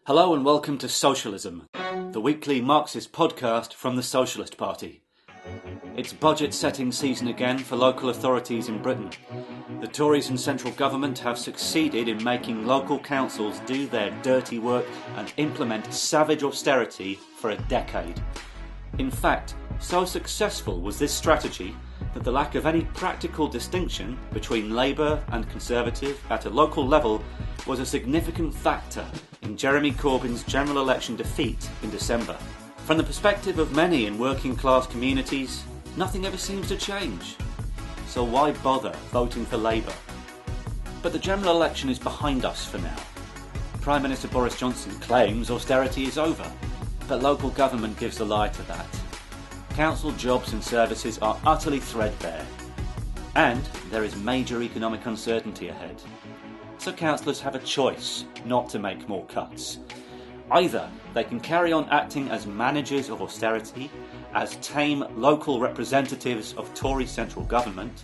Hello and welcome to Socialism, the weekly Marxist podcast from the Socialist Party. It's budget setting season again for local authorities in Britain. The Tories and central government have succeeded in making local councils do their dirty work and implement savage austerity for a decade. In fact, so successful was this strategy that the lack of any practical distinction between Labour and Conservative at a local level was a significant factor in Jeremy Corbyn's general election defeat in December. From the perspective of many in working class communities, nothing ever seems to change. So why bother voting for Labour? But the general election is behind us for now. Prime Minister Boris Johnson claims austerity is over, but local government gives the lie to that. Council jobs and services are utterly threadbare, and there is major economic uncertainty ahead. So councillors have a choice not to make more cuts. Either they can carry on acting as managers of austerity, as tame local representatives of Tory central government,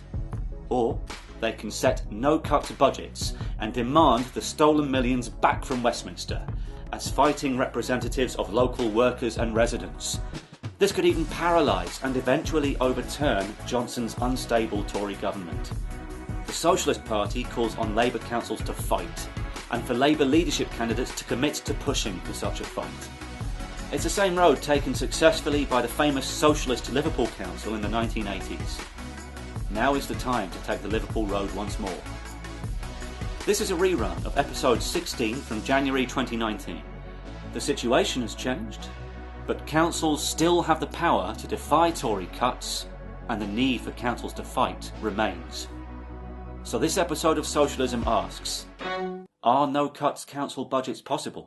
or they can set no-cut budgets and demand the stolen millions back from Westminster, as fighting representatives of local workers and residents. This could even paralyse and eventually overturn Johnson's unstable Tory government. The Socialist Party calls on Labour councils to fight, and for Labour leadership candidates to commit to pushing for such a fight. It's the same road taken successfully by the famous Socialist Liverpool Council in the 1980s. Now is the time to take the Liverpool road once more. This is a rerun of episode 16 from January 2019. The situation has changed, but councils still have the power to defy Tory cuts, and the need for councils to fight remains. So this episode of Socialism asks, are no-cuts council budgets possible?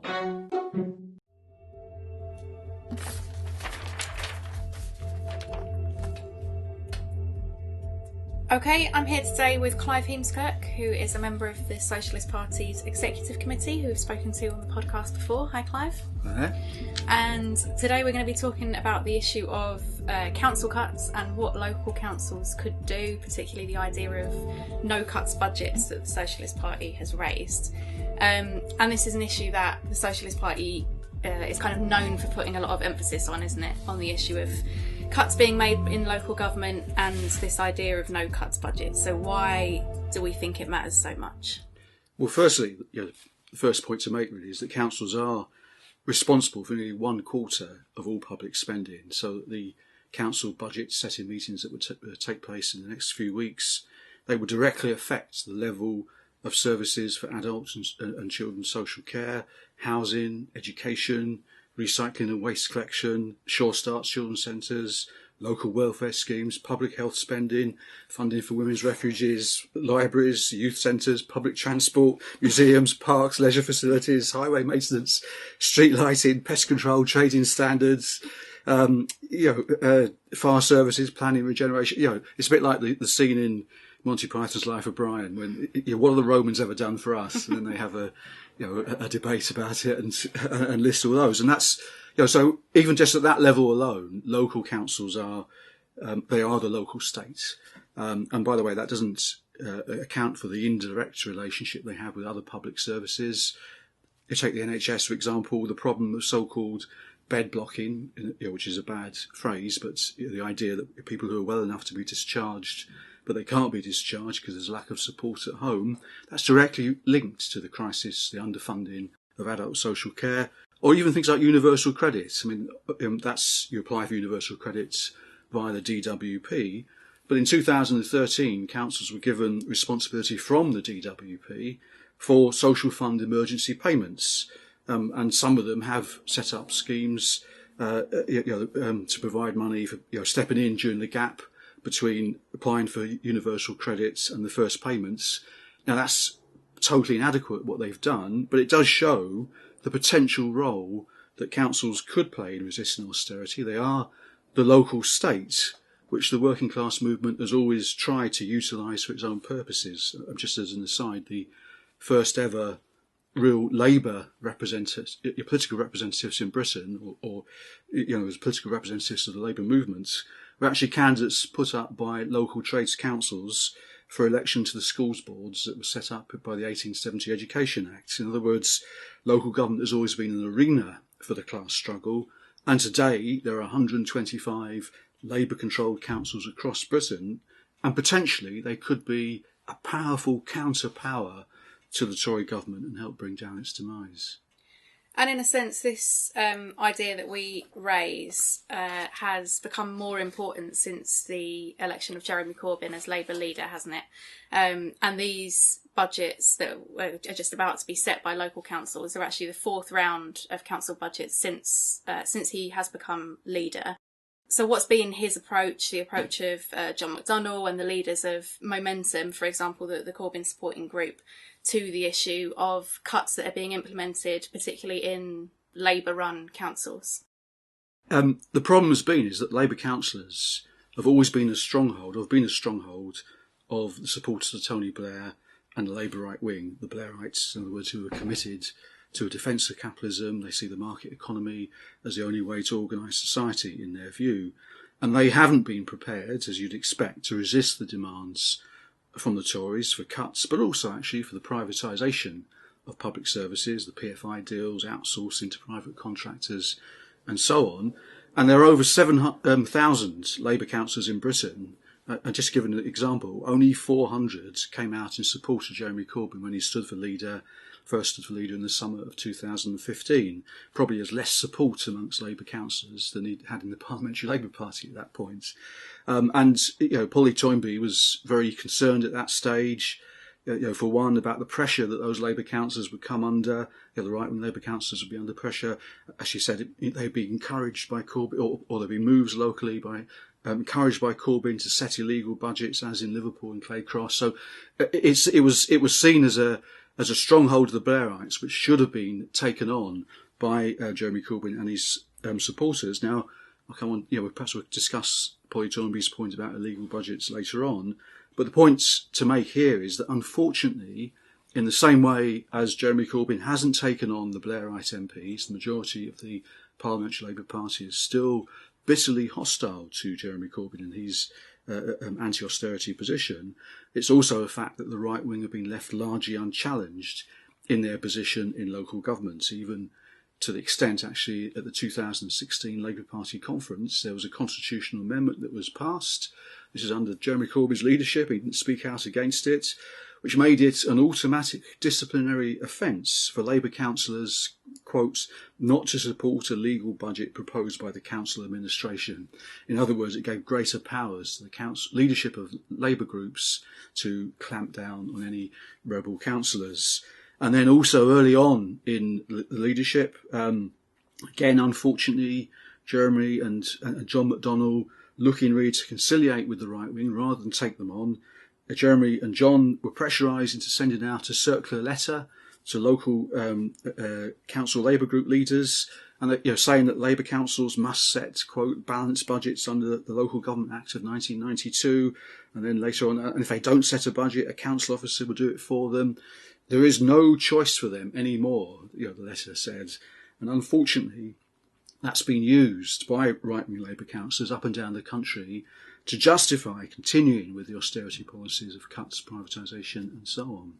Okay, I'm here today with Clive Kirk, who is a member of the Socialist Party's Executive Committee, who we've spoken to on the podcast before. Hi, Clive. Hi. And today we're going to be talking about the issue of council cuts and what local councils could do, particularly the idea of no-cuts budgets that the Socialist Party has raised. And this is an issue that the Socialist Party is kind of known for putting a lot of emphasis on, isn't it? On the issue of cuts being made in local government and this idea of no cuts budget. So why do we think it matters so much? Well, firstly, the first point to make really is that councils are responsible for nearly 1/4 of all public spending. So the council budget setting meetings that would take place in the next few weeks, they will directly affect the level of services for adults and children's social care, housing, education, recycling and waste collection, Sure Starts children's centres, local welfare schemes, public health spending, funding for women's refuges, libraries, youth centres, public transport, museums, parks, leisure facilities, highway maintenance, street lighting, pest control, trading standards, fire services, planning, regeneration. It's a bit like the scene in Monty Python's Life of Brian when what have the Romans ever done for us? And then they have a debate about it and list all those. And that's, so even just at that level alone, local councils are the local states. And by the way, that doesn't account for the indirect relationship they have with other public services. You take the NHS, for example, the problem of so-called bed blocking, which is a bad phrase, but the idea that people who are well enough to be discharged but they can't be discharged because there's a lack of support at home, that's directly linked to the crisis, the underfunding of adult social care, or even things like universal credit. I mean, you apply for universal credits via the DWP, but in 2013, councils were given responsibility from the DWP for social fund emergency payments, and some of them have set up schemes to provide money for stepping in during the gap between applying for universal credits and the first payments. Now that's totally inadequate what they've done, but it does show the potential role that councils could play in resisting austerity. They are the local state, which the working class movement has always tried to utilise for its own purposes. Just as an aside, the first ever real Labour representatives, political representatives in Britain, or as political representatives of the Labour movement, were actually candidates put up by local trades councils for election to the schools boards that was set up by the 1870 Education Act. In other words, local government has always been an arena for the class struggle, and today there are 125 Labour-controlled councils across Britain, and potentially they could be a powerful counterpower to the Tory government and help bring down its demise. And in a sense, this idea that we raise has become more important since the election of Jeremy Corbyn as Labour leader, hasn't it? And these budgets that are just about to be set by local councils are actually the fourth round of council budgets since he has become leader. So what's been his approach, the approach of John McDonnell and the leaders of Momentum, for example, the Corbyn supporting group, to the issue of cuts that are being implemented, particularly in Labour-run councils? The problem has been is that Labour councillors have always been a stronghold, of the supporters of Tony Blair and the Labour right wing, the Blairites, in other words, who are committed to a defence of capitalism. They see the market economy as the only way to organise society, in their view. And they haven't been prepared, as you'd expect, to resist the demands from the Tories for cuts, but also actually for the privatisation of public services, the PFI deals, outsourcing to private contractors, and so on. And there are over 7,000 Labour councillors in Britain. And just to give an example, only 400 came out in support of Jeremy Corbyn when he first stood for leader in the summer of 2015. Probably has less support amongst Labour councillors than he had in the Parliamentary Labour Party at that point. Polly Toynbee was very concerned at that stage, for one, about the pressure that those Labour councillors would come under. The right-wing Labour councillors would be under pressure. As she said, they'd be encouraged by Corbyn, or there'd be moves locally encouraged by Corbyn to set illegal budgets, as in Liverpool and Clay Cross. So it was seen as a stronghold of the Blairites, which should have been taken on by Jeremy Corbyn and his supporters. Now, I'll come on. Perhaps we'll discuss Polly Toynbee's point about illegal budgets later on. But the point to make here is that, unfortunately, in the same way as Jeremy Corbyn hasn't taken on the Blairite MPs, the majority of the Parliamentary Labour Party is still bitterly hostile to Jeremy Corbyn and his anti-austerity position. It's also a fact that the right wing have been left largely unchallenged in their position in local government, even to the extent, actually, at the 2016 Labour Party conference, there was a constitutional amendment that was passed. This is under Jeremy Corbyn's leadership. He didn't speak out against it, which made it an automatic disciplinary offence for Labour councillors, quote, not to support a legal budget proposed by the council administration. In other words, it gave greater powers to the council leadership of Labour groups to clamp down on any rebel councillors. And then also early on in the leadership, again, unfortunately, Jeremy and John McDonnell looking really to conciliate with the right wing rather than take them on. Jeremy and John were pressurised into sending out a circular letter to local council Labour group leaders, and saying that Labour councils must set, quote, balanced budgets under the Local Government Act of 1992, and then later on, and if they don't set a budget, a council officer will do it for them. There is no choice for them anymore, the letter said, and unfortunately, that's been used by right-wing Labour councillors up and down the country to justify continuing with the austerity policies of cuts, privatisation and so on.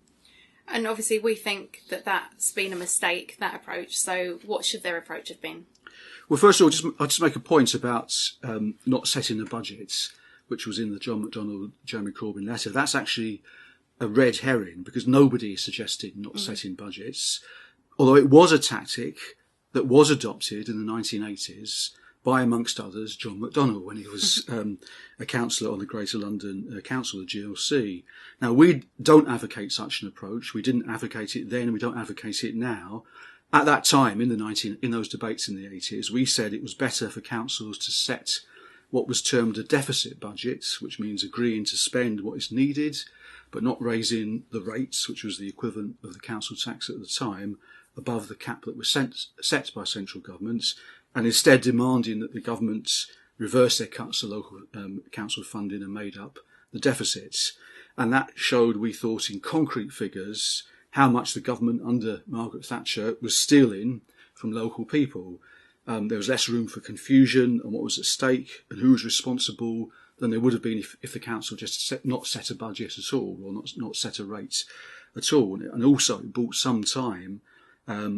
And obviously we think that that's been a mistake, that approach. So what should their approach have been? Well, first of all, I'll just make a point about not setting the budgets, which was in the John McDonnell, Jeremy Corbyn letter. That's actually a red herring because nobody suggested not setting budgets, although it was a tactic that was adopted in the 1980s by, amongst others, John McDonnell when he was a councillor on the Greater London Council, the GLC. Now, we don't advocate such an approach. We didn't advocate it then and we don't advocate it now. At that time, in those debates in the 80s, we said it was better for councils to set what was termed a deficit budget, which means agreeing to spend what is needed, but not raising the rates, which was the equivalent of the council tax at the time, above the cap that was set by central governments, and instead demanding that the government reverse their cuts to local council funding and made up the deficits. And that showed, we thought, in concrete figures, how much the government under Margaret Thatcher was stealing from local people. There was less room for confusion on what was at stake and who was responsible than there would have been if the council just not set a budget at all, or not set a rate at all. And also it bought some time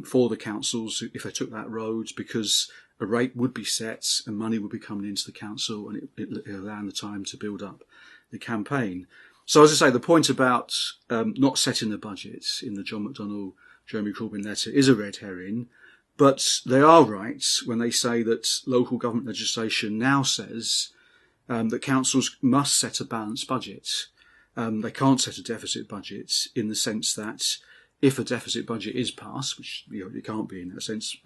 for the councils if they took that road, because a rate would be set and money would be coming into the council, and it allowed the time to build up the campaign. So as I say, the point about not setting the budget in the John McDonnell, Jeremy Corbyn letter is a red herring, but they are right when they say that local government legislation now says that councils must set a balanced budget. They can't set a deficit budget, in the sense that if a deficit budget is passed, which it can't be in that sense,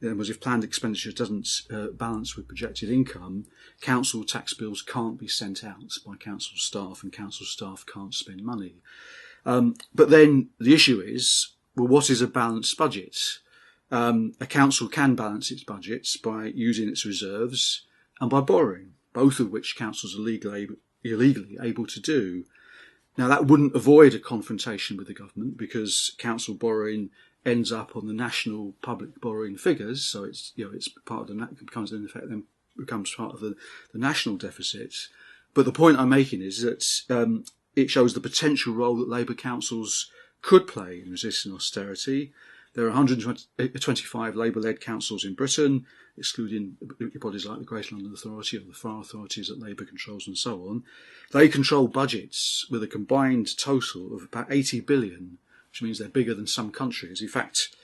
was if planned expenditure doesn't balance with projected income, council tax bills can't be sent out by council staff, and council staff can't spend money. But then the issue is, well, what is a balanced budget? A council can balance its budgets by using its reserves and by borrowing, both of which councils are illegally able to do. Now, that wouldn't avoid a confrontation with the government, because council borrowing ends up on the national public borrowing figures, so it's part of becomes part of the national deficit. But the point I'm making is that it shows the potential role that Labour councils could play in resisting austerity. There are 125 Labour-led councils in Britain, excluding bodies like the Greater London Authority or the Far Authorities that Labour controls and so on. They control budgets with a combined total of about 80 billion, which means they're bigger than some countries. In fact,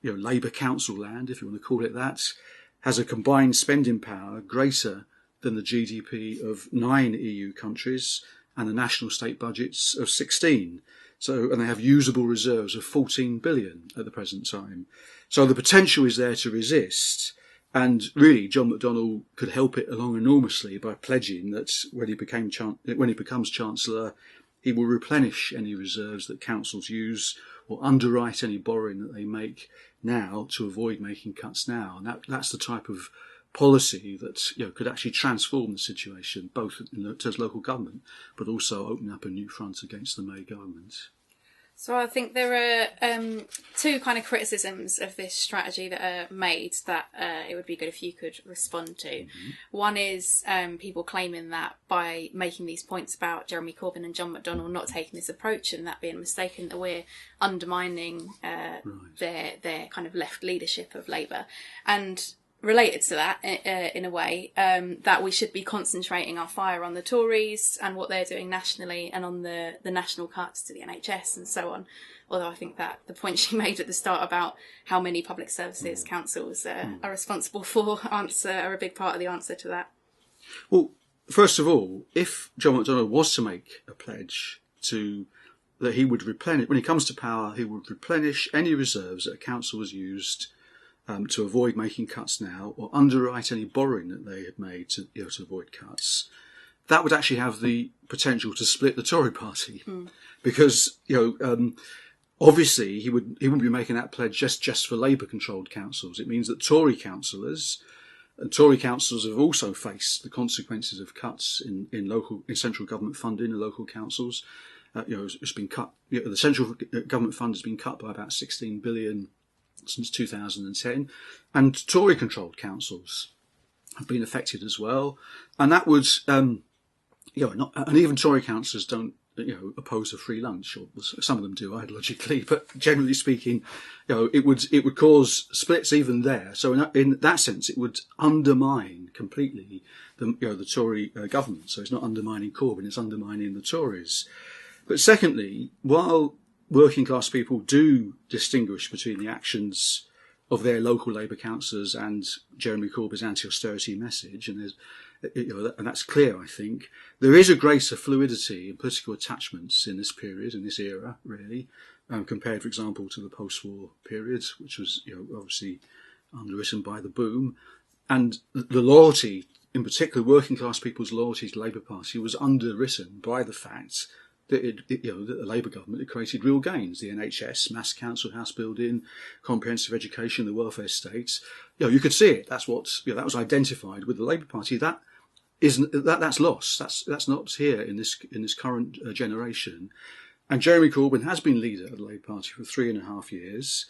Labour council land, if you want to call it that, has a combined spending power greater than the GDP of 9 EU countries and the national state budgets of 16. And they have usable reserves of 14 billion at the present time. So the potential is there to resist. And really, John McDonnell could help it along enormously by pledging that when he becomes Chancellor, he will replenish any reserves that councils use, or underwrite any borrowing that they make now to avoid making cuts now. And that's the type of policy that could actually transform the situation, both in terms of local government, but also open up a new front against the May government. So I think there are two kind of criticisms of this strategy that are made that it would be good if you could respond to. Mm-hmm. One is people claiming that by making these points about Jeremy Corbyn and John McDonnell not taking this approach and that being mistaken, that we're undermining their kind of left leadership of Labour. And related to that, in a way, that we should be concentrating our fire on the Tories and what they're doing nationally, and on the national cuts to the NHS and so on. Although I think that the point she made at the start about how many public services councils are responsible for are a big part of the answer to that. Well, first of all, if John McDonnell was to make a pledge that he would replenish, when he comes to power, he would replenish any reserves that a council has used to avoid making cuts now, or underwrite any borrowing that they had made to avoid cuts, that would actually have the potential to split the Tory party, because obviously he wouldn't be making that pledge just for Labour-controlled councils. It means that Tory councillors have also faced the consequences of cuts in central government funding in local councils. It's been cut. The central government fund has been cut by about 16 billion. Since 2010, and Tory-controlled councils have been affected as well, and that would, and even Tory councillors don't, oppose a free lunch, or some of them do ideologically, but generally speaking, it would cause splits even there. So in that sense, it would undermine completely the Tory government. So it's not undermining Corbyn; it's undermining the Tories. But secondly, while working class people do distinguish between the actions of their local Labour councillors and Jeremy Corbyn's anti-austerity message, and that's clear, I think. There is a greater fluidity in political attachments in this period, in this era, really, compared, for example, to the post-war period, which was obviously underwritten by the boom. And the loyalty, in particular working class people's loyalty to the Labour Party, was underwritten by the fact that that the Labour government had created real gains: the NHS, mass council house building, comprehensive education, the welfare state. You could see it. That's what that was identified with the Labour Party. That's lost. That's not here in this current generation. And Jeremy Corbyn has been leader of the Labour Party for 3.5 years.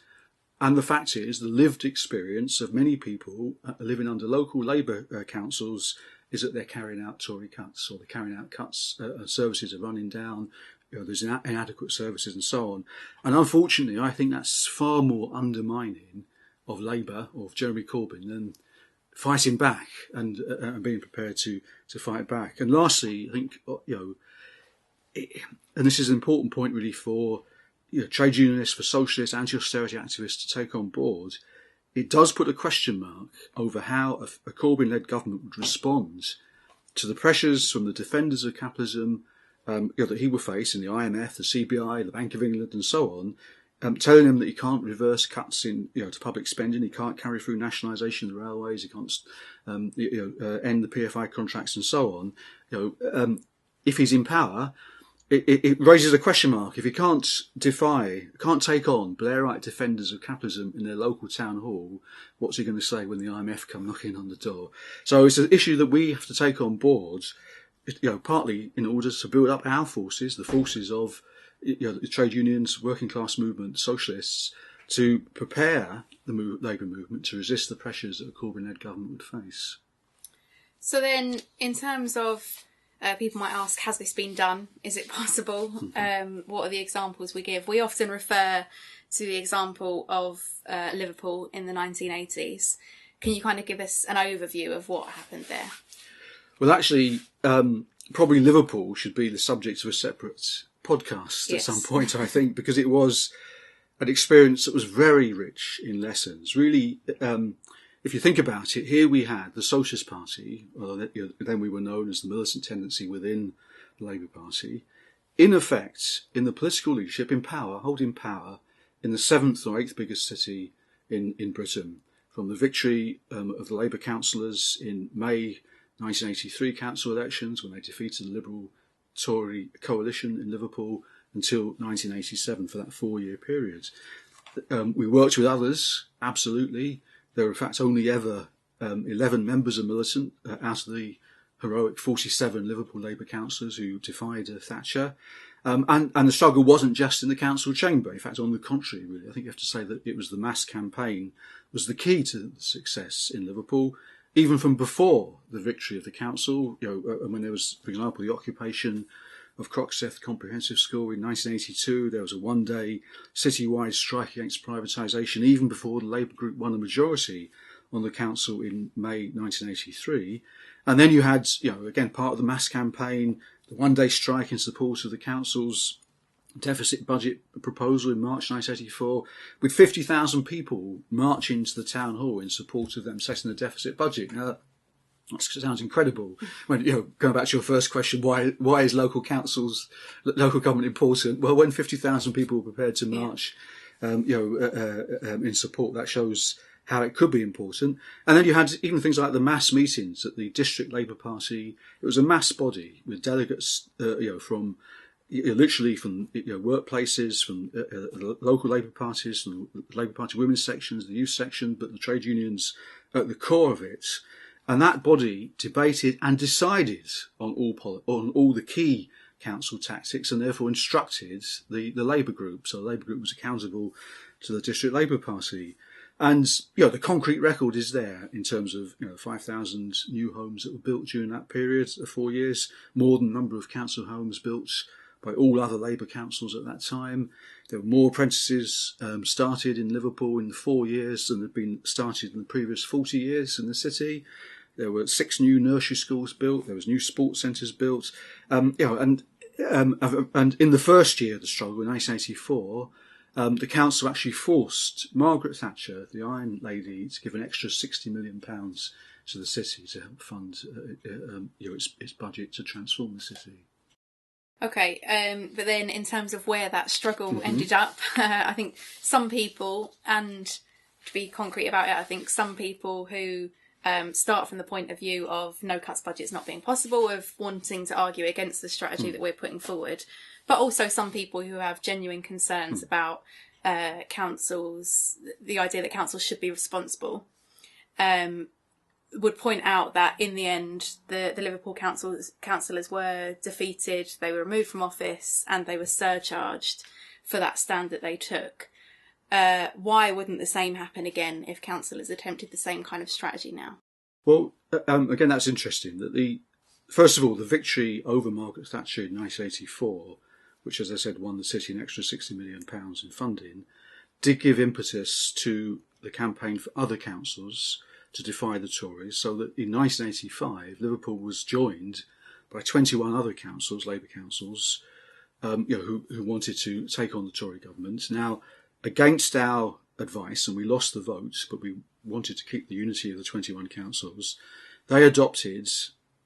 And the fact is, the lived experience of many people living under local Labour councils is that they're carrying out Tory cuts, or they're carrying out cuts, services are running down, there's inadequate services and so on. And unfortunately, I think that's far more undermining of Labour or of Jeremy Corbyn than fighting back and being prepared to fight back. And lastly, I think, and this is an important point really for trade unionists, for socialists, anti-austerity activists to take on board, it does put a question mark over how a Corbyn-led government would respond to the pressures from the defenders of capitalism that he will face in the IMF, the CBI, the Bank of England and so on, telling him that he can't reverse cuts in to public spending, he can't carry through nationalisation of the railways, he can't end the PFI contracts and so on. If he's in power, it raises a question mark. If he can't take on Blairite defenders of capitalism in their local town hall, what's he going to say when the IMF come knocking on the door? So it's an issue that we have to take on board, partly in order to build up our forces, the forces of the trade unions, working class movement, socialists, to prepare the labour movement to resist the pressures that a Corbyn-led government would face. So then, in terms of people might ask, has this been done? Is it possible? What are the examples we give? We often refer to the example of Liverpool in the 1980s. Can you kind of give us an overview of what happened there? Well, actually, probably Liverpool should be the subject of a separate podcast at some point, I think, because it was an experience that was very rich in lessons. Really, if you think about it, here we had the Socialist Party, or then we were known as the militant tendency within the Labour Party, in effect, in the political leadership, in power, holding power in the 7th or 8th biggest city in Britain, from the victory of the Labour councillors in May 1983 council elections, when they defeated the Liberal Tory coalition in Liverpool, until 1987 for that 4-year period. We worked with others, absolutely. There were in fact only ever 11 members of militant out of the heroic 47 Liverpool Labour councillors who defied Thatcher. And the struggle wasn't just in the council chamber. In fact, on the contrary, really, I think you have to say that it was the mass campaign was the key to the success in Liverpool, even from before the victory of the council. When there was, for example, the occupation of Croxteth Comprehensive School in 1982, there was a one-day citywide strike against privatisation, even before the Labour group won a majority on the council in May 1983. And then you had, again, part of the mass campaign, the one-day strike in support of the council's deficit budget proposal in March 1984, with 50,000 people marching to the town hall in support of them setting the deficit budget. Now, that sounds incredible. When going back to your first question, why is local government important? Well, when 50,000 people were prepared to march, in support, that shows how it could be important. And then you had even things like the mass meetings at the district Labour Party. It was a mass body with delegates, from literally from workplaces, from local Labour parties, from the Labour Party women's sections, the youth section, but the trade unions at the core of it. And that body debated and decided on all the key council tactics, and therefore instructed the Labour group. So the Labour group was accountable to the district Labour Party. And the concrete record is there in terms of 5,000 new homes that were built during that period of 4 years, more than the number of council homes built by all other Labour councils at that time. There were more apprentices started in Liverpool in the 4 years than had been started in the previous 40 years in the city. There were 6 new nursery schools built. There was new sports centres built. And in the first year of the struggle, in 1984, the council actually forced Margaret Thatcher, the Iron Lady, to give an extra £60 million to the city to help fund its budget to transform the city. Okay, but then in terms of where that struggle ended up, I think some people, and to be concrete about it, I think some people who start from the point of view of no cuts budgets not being possible, of wanting to argue against the strategy that we're putting forward, but also some people who have genuine concerns about councils, the idea that councils should be responsible, would point out that in the end the Liverpool councillors were defeated, they were removed from office, and they were surcharged for that stand that they took. Why wouldn't the same happen again if councillors attempted the same kind of strategy now? Well, again, that's interesting. That first of all, the victory over Margaret Thatcher in 1984, which, as I said, won the city an extra £60 million in funding, did give impetus to the campaign for other councils to defy the Tories, so that in 1985 Liverpool was joined by 21 other councils, Labour councils, who wanted to take on the Tory government. Now, against our advice, and we lost the vote, but we wanted to keep the unity of the 21 councils, they adopted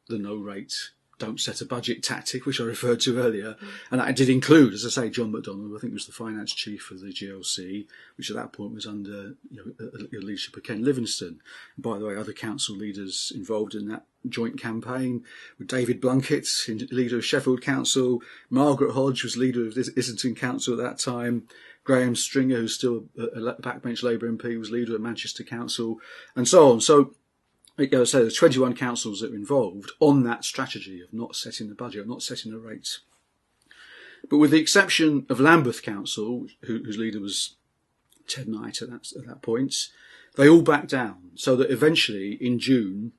the no rate, don't set a budget tactic, which I referred to earlier. And that did include, as I say, John McDonnell, I think was the finance chief of the GLC, which at that point was under the leadership of Ken Livingstone. And by the way, other council leaders involved in that joint campaign were David Blunkett, leader of Sheffield Council, Margaret Hodge was leader of Islington Council at that time, Graham Stringer, who's still a backbench Labour MP, was leader of Manchester Council, and so on. So there's 21 councils that are involved on that strategy of not setting the budget, not setting the rates. But with the exception of Lambeth Council, whose leader was Ted Knight at that point, they all backed down. So that eventually, in June,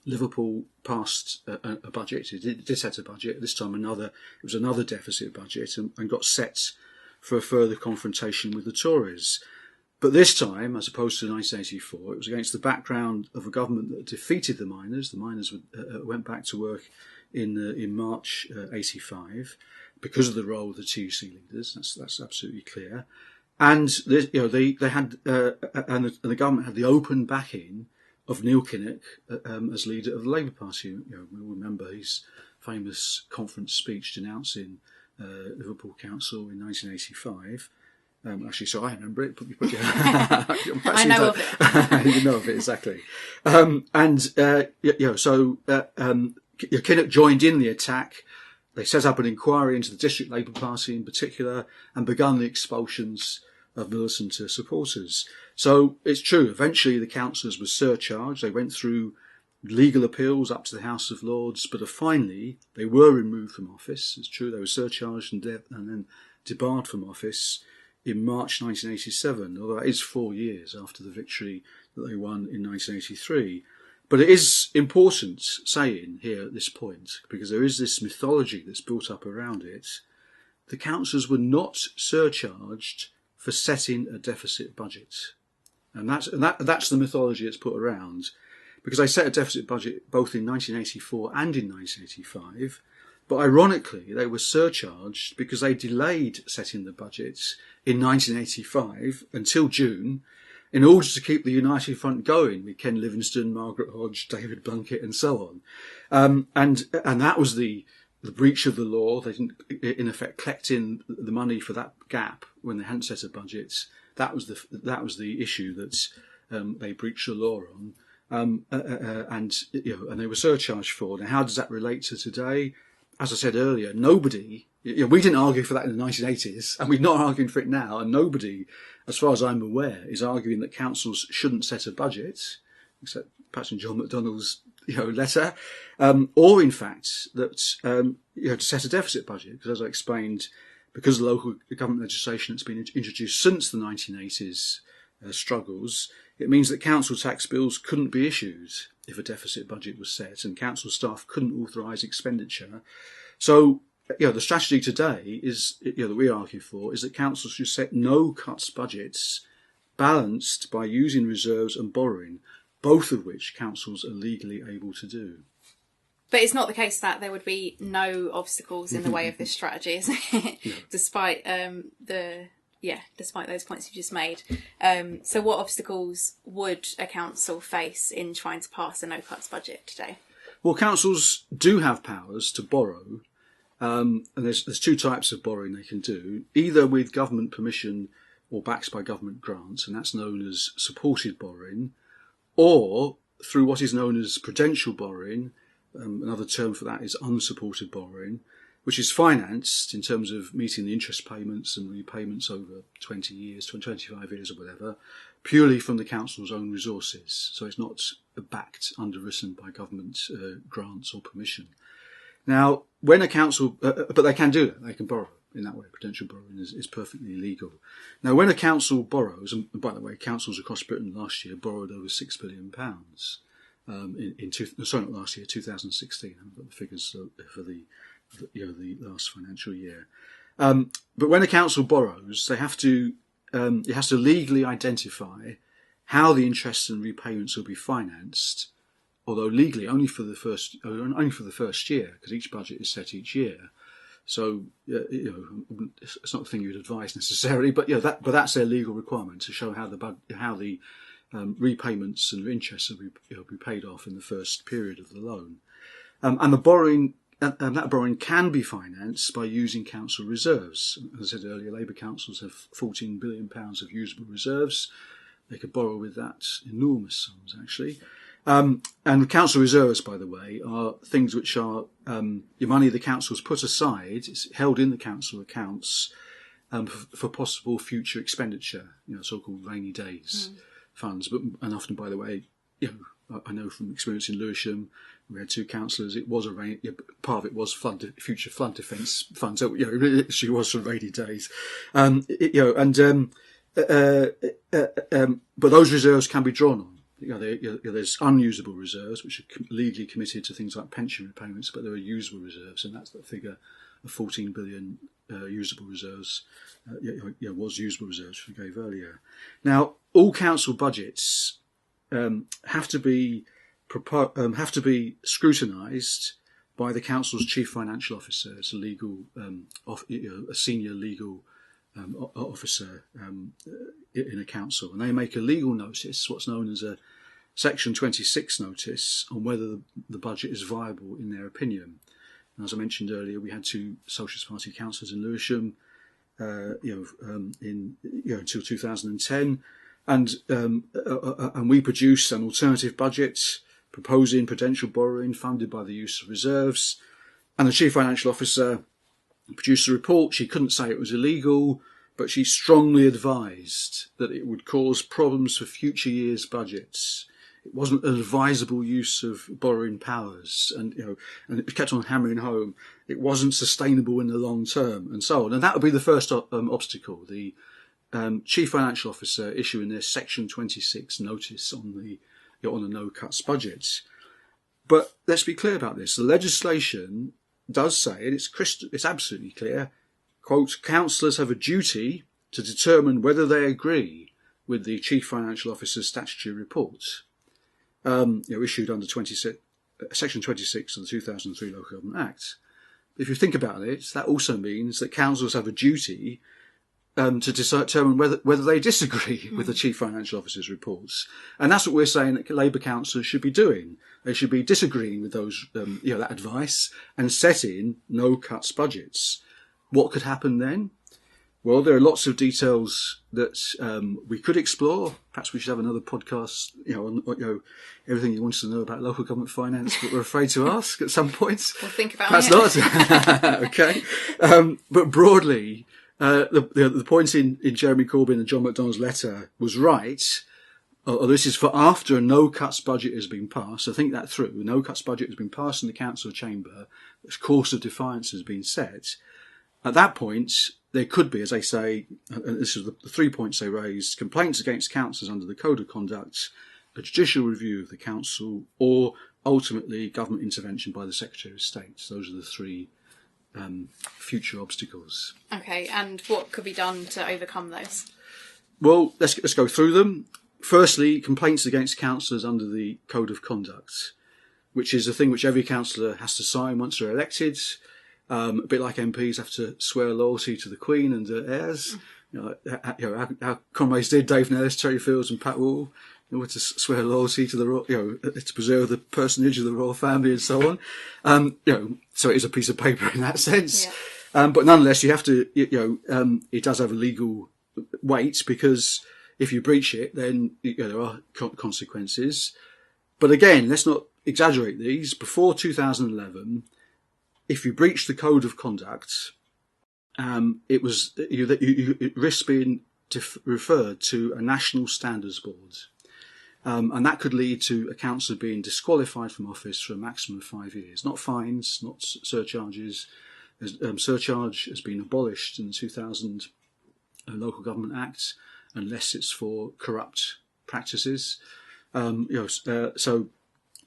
Liverpool passed a budget. It did set a budget. This time it was another deficit budget and got set for a further confrontation with the Tories. But this time, as opposed to 1984, it was against the background of a government that defeated the miners. The miners went back to work in March 85 because of the role of the TUC leaders. That's absolutely clear. And they had and the government had the open backing of Neil Kinnock as leader of the Labour Party. We all remember his famous conference speech denouncing Liverpool Council in 1985. Actually, so I remember it. I know of it. You know of it, exactly. Kinnock joined in the attack. They set up an inquiry into the District Labour Party in particular and begun the expulsions of militant supporters. So it's true, eventually the councillors were surcharged. They went through legal appeals up to the House of Lords, but finally they were removed from office. It's true, they were surcharged and then debarred from office in March 1987, although that is 4 years after the victory that they won in 1983. But it is important saying here at this point, because there is this mythology that's built up around it, the councillors were not surcharged for setting a deficit budget. And that's the mythology that's put around, because they set a deficit budget both in 1984 and in 1985, but ironically they were surcharged because they delayed setting the budgets in 1985 until June in order to keep the United Front going with Ken Livingstone, Margaret Hodge, David Blunkett and so on. And that was the breach of the law. They didn't, in effect, collect in the money for that gap when they hadn't set a budget. That was the issue that they breached the law on. And they were surcharged for. Now, how does that relate to today? As I said earlier, nobody, we didn't argue for that in the 1980s, and we're not arguing for it now, and nobody, as far as I'm aware, is arguing that councils shouldn't set a budget, except perhaps in John McDonnell's letter, or in fact that to set a deficit budget, because as I explained, because of the local government legislation that's been introduced since the 1980s struggles, it means that council tax bills couldn't be issued if a deficit budget was set, and council staff couldn't authorise expenditure. So, the strategy today is, that we argue for, is that councils should set no cuts budgets balanced by using reserves and borrowing, both of which councils are legally able to do. But it's not the case that there would be no obstacles in the way of this strategy, is it? Yeah. Despite despite those points you just made. So what obstacles would a council face in trying to pass a no-cuts budget today? Well, councils do have powers to borrow, and there's two types of borrowing they can do, either with government permission or backed by government grants, and that's known as supported borrowing, or through what is known as prudential borrowing. Another term for that is unsupported borrowing, which is financed in terms of meeting the interest payments and repayments over 20 years, 25 years or whatever, purely from the council's own resources. So it's not backed, underwritten by government grants or permission. Now, when a council, but they can do that, they can borrow in that way. Prudential borrowing is perfectly legal. Now, when a council borrows, and by the way, councils across Britain last year borrowed over £6 billion, not last year, 2016. I haven't got the figures for the last financial year. But when a council borrows, it has to legally identify how the interests and repayments will be financed. Although legally only for the first year, because each budget is set each year. So it's not a thing you'd advise necessarily, but that's their legal requirement to show how the repayments and interest will be paid off in the first period of the loan, and the borrowing. And that borrowing can be financed by using council reserves. As I said earlier, Labour councils have £14 billion of usable reserves. They could borrow with that enormous sums, actually. And council reserves, by the way, are things which are your money the council's put aside. It's held in the council accounts for possible future expenditure, so-called rainy days funds. And often, by the way, I know from experience in Lewisham, we had two councillors. It was part of it was future flood defence funds. So it actually was for rainy days, but those reserves can be drawn on. There's unusable reserves which are legally committed to things like pension repayments, but there are usable reserves, and that's the figure of 14 billion usable reserves. Was usable reserves which we gave earlier. Now, all council budgets have to be scrutinised by the council's chief financial officer. It's a legal, a senior legal officer in a council, and they make a legal notice, what's known as a Section 26 notice, on whether the budget is viable in their opinion. And as I mentioned earlier, we had two Socialist Party councillors in Lewisham, until 2010. And we produced an alternative budget proposing prudential borrowing funded by the use of reserves. And the chief financial officer produced a report. She couldn't say it was illegal, but she strongly advised that it would cause problems for future years' budgets. It wasn't an advisable use of borrowing powers, and it kept on hammering home it wasn't sustainable in the long term, and so on. And that would be the first obstacle. The chief financial officer issuing their Section 26 notice on the no cuts budget. But let's be clear about this. The legislation does say, and it's absolutely clear, quote, councillors have a duty to determine whether they agree with the chief financial officer's statutory report, issued under Section 26 of the 2003 Local Government Act. If you think about it, that also means that councils have a duty to determine whether they disagree with the chief financial officer's reports, and that's what we're saying that Labour councillors should be doing. They should be disagreeing with those, that advice, and setting no cuts budgets. What could happen then? Well, there are lots of details that we could explore. Perhaps we should have another podcast, on everything you want to know about local government finance, but we're afraid to ask at some point. We'll think about it. Perhaps not. Okay, but broadly. The point in Jeremy Corbyn and John McDonnell's letter was right. This is for after a no-cuts budget has been passed. So think that through. A no-cuts budget has been passed in the council chamber. This course of defiance has been set. At that point, there could be, as they say, and this is the 3 points they raised, complaints against councillors under the Code of Conduct, a judicial review of the council, or ultimately government intervention by the Secretary of State. Those are the three future obstacles. Okay, and what could be done to overcome those? Well, let's go through them. Firstly, complaints against councillors under the Code of Conduct, which is a thing which every councillor has to sign once they're elected. A bit like MPs have to swear loyalty to the Queen and her heirs. Our comrades did, Dave Nellis, Terry Fields and Pat Wall, in order to swear loyalty to the to preserve the personage of the royal family and so on. So it is a piece of paper in that sense. Yeah. But nonetheless, you have to, it does have a legal weight, because if you breach it, then there are consequences. But again, let's not exaggerate these. Before 2011, if you breached the Code of Conduct, it was you risked being referred to a national standards board. And that could lead to a councillor being disqualified from office for a maximum of 5 years. Not fines, not surcharges. Surcharge has been abolished in the 2000 Local Government Act, unless it's for corrupt practices. So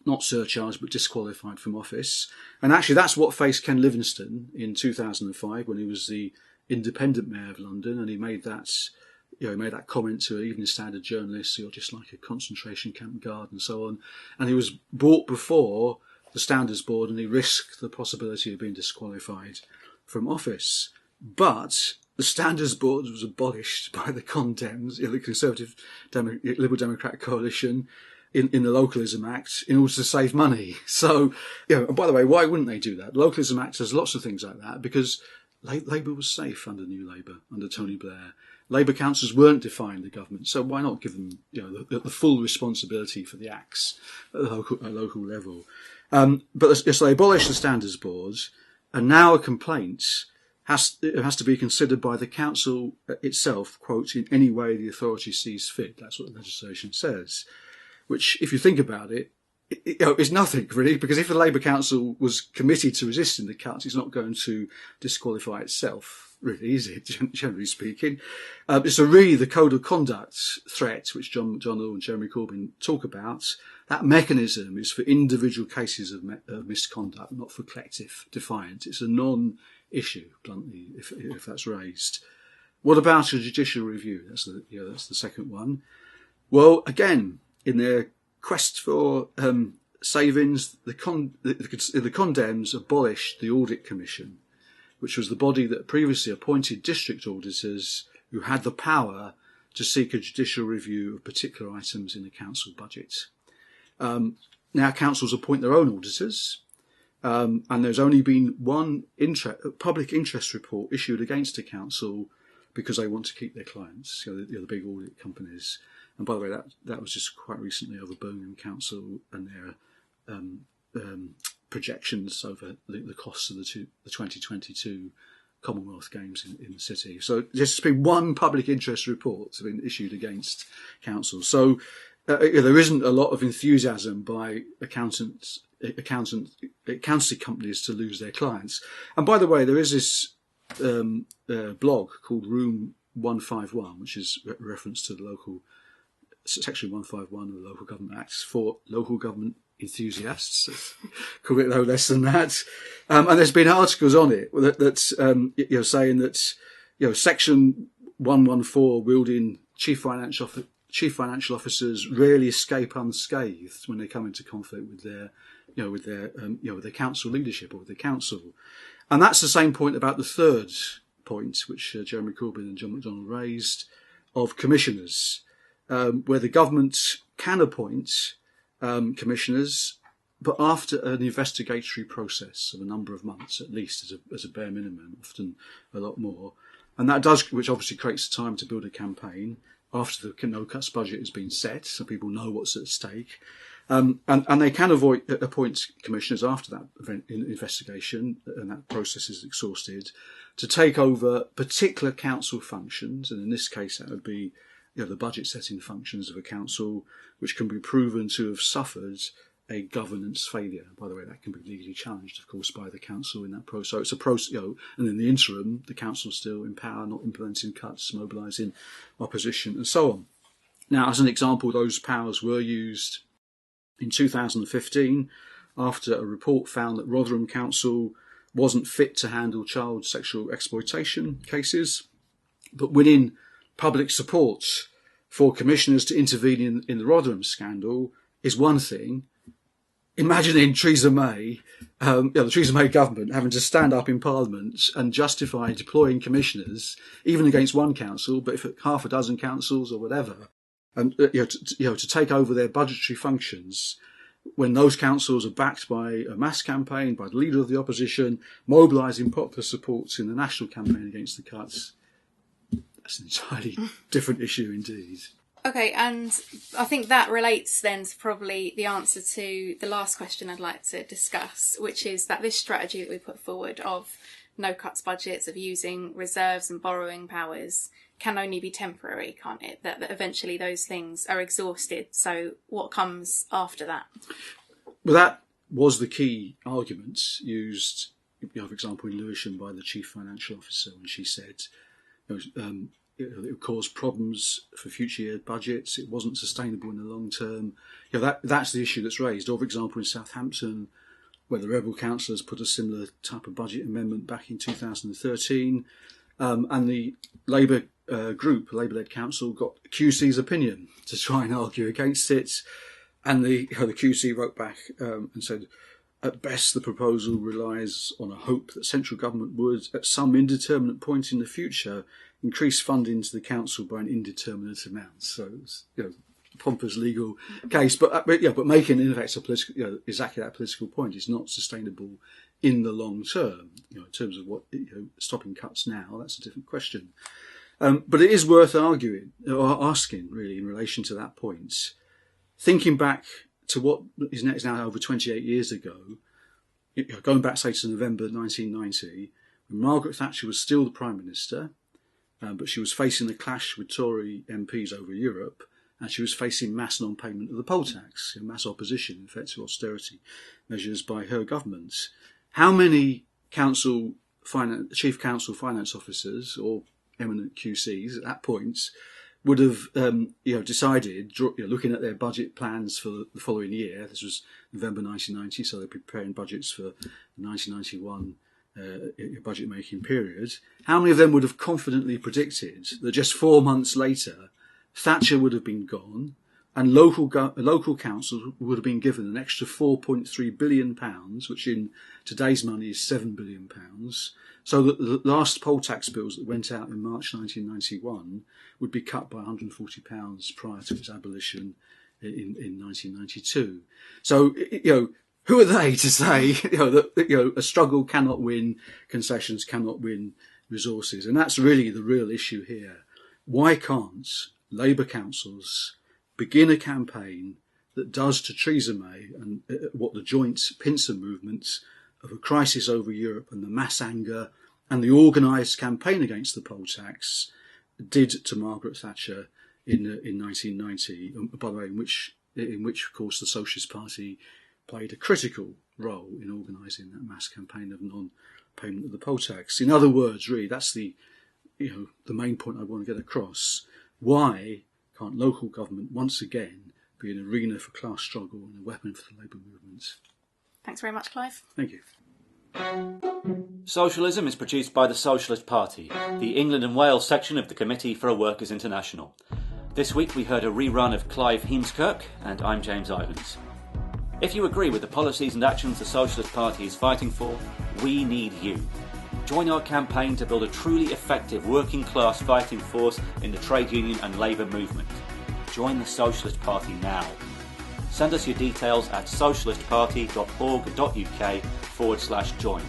not surcharged, but disqualified from office. And actually, that's what faced Ken Livingstone in 2005 when he was the independent mayor of London, and he made that, he made that comment to an Evening Standard journalist, "You're just like a concentration camp guard," and so on. And he was brought before the Standards Board, and he risked the possibility of being disqualified from office. But the Standards Board was abolished by the Condems, the Conservative Liberal Democratic Coalition, in the Localism Act in order to save money. So, and by the way, why wouldn't they do that? The Localism Act has lots of things like that because Labour was safe under New Labour, under Tony Blair. Labour councils weren't defined the government, so why not give them the full responsibility for the acts at the local level? But so they abolished the Standards Board, and now a complaint has to be considered by the council itself, quote, "in any way the authority sees fit." That's what the legislation says. Which, if you think about it, is nothing really, because if the Labour Council was committed to resisting the cuts, it's not going to disqualify itself, really, is it? Generally speaking, so really the code of conduct threat, which John Law and Jeremy Corbyn talk about, that mechanism is for individual cases of misconduct, not for collective defiance. It's a non-issue, bluntly, if that's raised. What about a judicial review? That's the second one. Well, again, in their quest for savings, the Condems abolished the Audit Commission, which was the body that previously appointed district auditors who had the power to seek a judicial review of particular items in the council budget. Now councils appoint their own auditors, and there's only been one public interest report issued against a council because they want to keep their clients, the big audit companies. And by the way, that was just quite recently over Birmingham Council and their projections over the costs of the 2022 Commonwealth Games in the city. So there's been one public interest report that's been issued against councils. So there isn't a lot of enthusiasm by accountancy companies to lose their clients. And by the way, there is this blog called Room 151, which is reference to the local Section 151 of the Local Government Act for local government enthusiasts. Could be no less than that. And there's been articles on it that saying that Section 114 wielding chief financial officers rarely escape unscathed when they come into conflict with their council leadership or with the council. And that's the same point about the third point, which Jeremy Corbyn and John McDonnell raised, of commissioners. Where the government can appoint commissioners, but after an investigatory process of a number of months, at least as a bare minimum, often a lot more. And that does, which obviously creates time to build a campaign after the no-cuts budget has been set, so people know what's at stake. And they can appoint commissioners after that investigation, and that process is exhausted, to take over particular council functions, and in this case that would be the budget setting functions of a council, which can be proven to have suffered a governance failure. By the way, that can be legally challenged, of course, by the council in that process. So it's a process, and in the interim, the council's still in power, not implementing cuts, mobilising opposition, and so on. Now, as an example, those powers were used in 2015 after a report found that Rotherham Council wasn't fit to handle child sexual exploitation cases, but winning public support for commissioners to intervene in the Rotherham scandal is one thing. Imagining Theresa May, the Theresa May government, having to stand up in Parliament and justify deploying commissioners, even against one council, but if half a dozen councils or whatever, and to take over their budgetary functions, when those councils are backed by a mass campaign, by the leader of the opposition, mobilising popular support in the national campaign against the cuts. That's an entirely different issue indeed. Okay, and I think that relates then to probably the answer to the last question I'd like to discuss, which is that this strategy that we put forward of no cuts budgets, of using reserves and borrowing powers, can only be temporary, can't it? That eventually those things are exhausted. So what comes after that? Well, that was the key argument used, for example, in Lewisham by the chief financial officer when she said, it would cause problems for future year budgets. It wasn't sustainable in the long term. That's the issue that's raised. Or, for example, in Southampton, where the rebel councillors put a similar type of budget amendment back in 2013, and the Labour Labour-led council, got QC's opinion to try and argue against it, and the QC wrote back and said, at best, the proposal relies on a hope that central government would, at some indeterminate point in the future, increase funding to the council by an indeterminate amount. So it's, pompous legal case, but making in effect a political, exactly that political point is not sustainable in the long term. In terms of what stopping cuts now, that's a different question. But it is worth arguing or asking, really, in relation to that point. Thinking back to what is now over 28 years ago, going back, say, to November 1990, when Margaret Thatcher was still the Prime Minister, but she was facing a clash with Tory MPs over Europe, and she was facing mass non-payment of the poll tax, mass opposition, in fact, to austerity measures by her government. How many chief council finance officers or eminent QCs at that point would have decided, looking at their budget plans for the following year, this was November 1990, so they're preparing budgets for the 1991 budget making period, how many of them would have confidently predicted that just 4 months later Thatcher would have been gone and local councils would have been given an extra £4.3 billion, which in today's money is £7 billion, so that the last poll tax bills that went out in March 1991 would be cut by £140 prior to its abolition in 1992. So, who are they to say, that, a struggle cannot win concessions, cannot win resources? And that's really the real issue here. Why can't Labour councils begin a campaign that does to Theresa May and what the joint pincer movements of a crisis over Europe and the mass anger and the organised campaign against the poll tax did to Margaret Thatcher in 1990, by the way, in which, of course, the Socialist Party played a critical role in organising that mass campaign of non-payment of the poll tax. In other words, really, that's the main point I want to get across. Why can't local government once again be an arena for class struggle and a weapon for the Labour movement? Thanks very much, Clive. Thank you. Socialism is produced by the Socialist Party, the England and Wales section of the Committee for a Workers' International. This week we heard a rerun of Clive Kirk, and I'm James Ivans. If you agree with the policies and actions the Socialist Party is fighting for, we need you. Join our campaign to build a truly effective working class fighting force in the trade union and labour movement. Join the Socialist Party now. Send us your details at socialistparty.org.uk/join.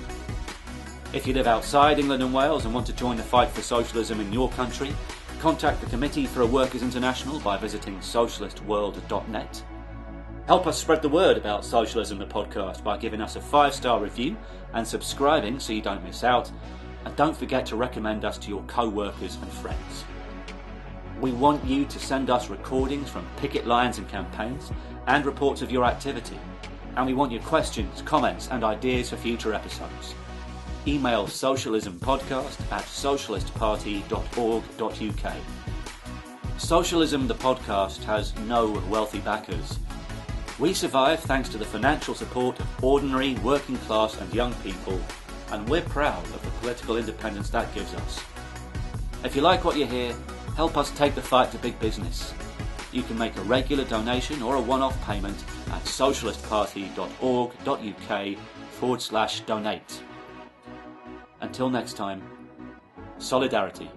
If you live outside England and Wales and want to join the fight for socialism in your country, contact the Committee for a Workers' International by visiting socialistworld.net. Help us spread the word about Socialism the podcast by giving us a 5-star review and subscribing so you don't miss out. And don't forget to recommend us to your co-workers and friends. We want you to send us recordings from picket lines and campaigns and reports of your activity. And we want your questions, comments and ideas for future episodes. Email socialismpodcast@socialistparty.org.uk. Socialism the podcast has no wealthy backers. We survive thanks to the financial support of ordinary, working class and young people, and we're proud of the political independence that gives us. If you like what you hear, help us take the fight to big business. You can make a regular donation or a one-off payment at socialistparty.org.uk/donate. Until next time, solidarity.